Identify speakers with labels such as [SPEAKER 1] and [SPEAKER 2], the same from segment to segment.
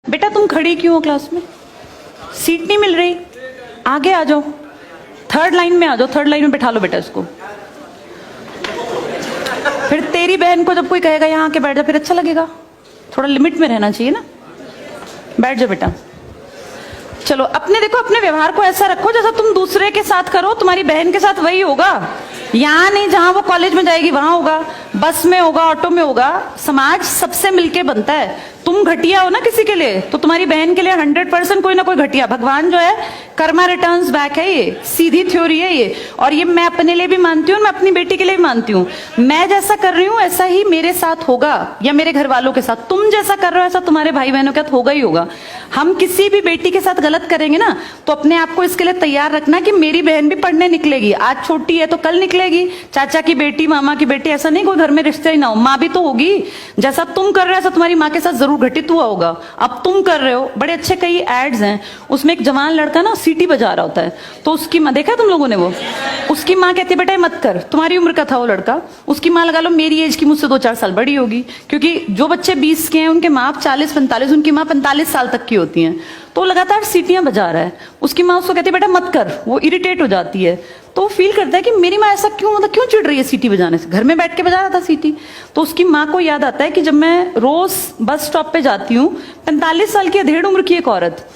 [SPEAKER 1] बेटा तुम खड़ी क्यों हो क्लास में? सीट नहीं मिल रही? आगे आ जाओ, थर्ड लाइन में आ जाओ, थर्ड लाइन में बैठा लो बेटा इसको। फिर तेरी बहन को जब कोई कहेगा यहाँ आके बैठ जा, फिर अच्छा लगेगा? थोड़ा लिमिट में रहना चाहिए ना। बैठ जाओ बेटा। चलो अपने देखो, अपने व्यवहार को ऐसा रखो जैसा तुम दूसरे के साथ करो, तुम्हारी बहन के साथ वही होगा। यहाँ नहीं, जहां वो कॉलेज में जाएगी वहां होगा, बस में होगा, ऑटो में होगा। समाज सबसे मिलके बनता है। तुम घटिया हो ना किसी के लिए, तो तुम्हारी बहन के लिए 100% कोई ना कोई घटिया। भगवान जो है कर्मा रिटर्न्स बैक है, ये सीधी थ्योरी है ये। और ये मैं अपने लिए भी मानती हूँ, मैं अपनी बेटी के लिए भी मानती हूँ। मैं जैसा कर रही हूँ ऐसा ही मेरे साथ होगा, या मेरे घर वालों के साथ। तुम जैसा कर रहे हो ऐसा तुम्हारे भाई बहनों के साथ होगा ही होगा। हम किसी भी बेटी के साथ गलत करेंगे ना, तो अपने आप को इसके लिए तैयार रखना कि मेरी बहन भी पढ़ने निकलेगी। आज छोटी है तो कल निकलेगी। चाचा की बेटी, मामा की बेटी, ऐसा नहीं कोई घर में रिश्ते ही ना हो, माँ भी तो होगी। जैसा तुम कर रहे हो ऐसा तुम्हारी माँ के साथ जरूर घटित हुआ होगा। अब तुम कर रहे हो, बड़े अच्छे कई एड्स हैं, उसमें एक जवान लड़का ना सीटी बजा रहा होता है, तो उसकी माँ, देखा है तुम लोगों ने वो? उसकी माँ कहती है बेटा मत कर। तुम्हारी उम्र का था वो लड़का, उसकी माँ लगा लो मेरी एज की, मुझसे 2-4 साल बड़ी होगी, क्योंकि जो बच्चे 20 के हैं उनके माँ 40-45, उनकी माँ 45 साल तक की होती हैं। तो लगातार सीटियां बजा रहा है, उसकी माँ उसको कहती है बेटा मत कर। वो इरिटेट हो जाती है, तो फील करता है कि मेरी माँ ऐसा क्यों, मतलब क्यों चिढ़ रही है सीटी बजाने से, घर में बैठ के बजा रहा था सीटी। तो उसकी माँ को याद आता है कि जब मैं रोज बस स्टॉप पे जाती हूँ, 45 साल की अधेड़ उम्र की एक औरत,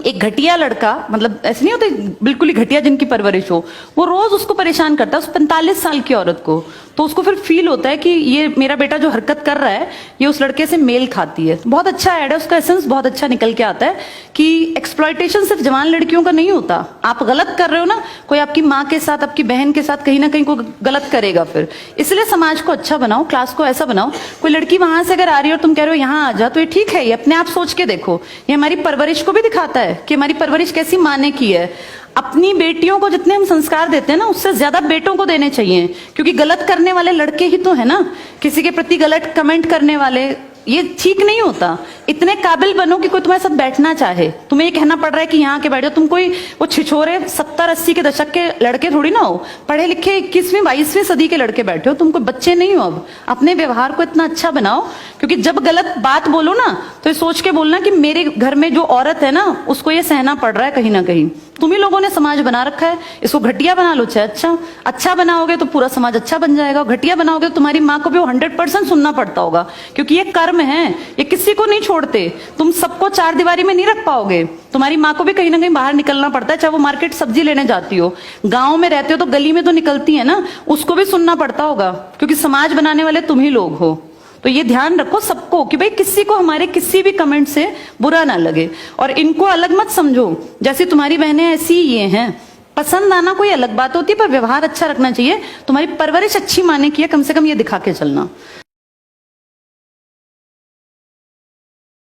[SPEAKER 1] एक घटिया लड़का, मतलब ऐसे नहीं होते बिल्कुल ही घटिया जिनकी परवरिश हो, वो रोज उसको परेशान करता है, उस 45 साल की औरत को। तो उसको फिर फील होता है कि ये मेरा बेटा जो हरकत कर रहा है ये उस लड़के से मेल खाती है। बहुत अच्छा ऐड है, उसका एसेंस बहुत अच्छा निकल के आता है कि एक्सप्लॉयटेशन सिर्फ जवान लड़कियों का नहीं होता। आप गलत कर रहे हो ना, कोई आपकी माँ के साथ, आपकी बहन के साथ कहीं ना कहीं कोई गलत करेगा फिर। इसलिए समाज को अच्छा बनाओ, क्लास को ऐसा बनाओ, कोई लड़की वहां से अगर आ रही है और तुम कह रहे हो यहाँ आ जा, तो ये ठीक है। ये अपने आप सोच के देखो, ये हमारी परवरिश को भी दिखाता है कि हमारी परवरिश कैसी माँ ने की है। अपनी बेटियों को जितने हम संस्कार देते हैं ना, उससे ज्यादा बेटों को देने चाहिए, क्योंकि गलत करने वाले लड़के ही तो है ना, किसी के प्रति गलत कमेंट करने वाले। ये ठीक नहीं होता। इतने काबिल बनो कि कोई तुम्हारे साथ बैठना चाहे। तुम्हें ये कहना पड़ रहा है कि यहाँ के बैठ जाओ, तुम कोई वो छिछोरे 70-80 के दशक के लड़के थोड़ी ना हो, पढ़े लिखे 21वीं-22वीं सदी के लड़के बैठे हो। तुम कोई बच्चे नहीं हो। अब अपने व्यवहार को इतना अच्छा बनाओ, क्योंकि जब गलत बात बोलो ना तो ये सोच के बोलना कि मेरे घर में जो औरत है ना उसको ये सहना पड़ रहा है कहीं ना कहीं। तुम ही लोगों ने समाज बना रखा है, इसको घटिया बना लो चाहे अच्छा बनाओगे तो पूरा समाज अच्छा बन जाएगा। घटिया बनाओगे तो तुम्हारी माँ को भी 100% सुनना पड़ता होगा, क्योंकि ये कर्म है, ये किसी को नहीं छोड़ते। तुम सबको चार दीवारी में नहीं रख पाओगे। तुम्हारी माँ को भी कहीं ना कहीं बाहर निकलना पड़ता है, चाहे वो मार्केट सब्जी लेने जाती हो, गांव में रहते हो तो गली में तो निकलती है ना, उसको भी सुनना पड़ता होगा, क्योंकि समाज बनाने वाले तुम ही लोग हो। तो ये ध्यान रखो सबको कि भाई किसी को हमारे किसी भी कमेंट से बुरा ना लगे, और इनको अलग मत समझो। जैसी तुम्हारी बहनें ऐसी ही ये हैं। पसंद आना कोई अलग बात होती है, पर व्यवहार अच्छा रखना चाहिए। तुम्हारी परवरिश अच्छी माने की है, कम से कम ये दिखा के चलना।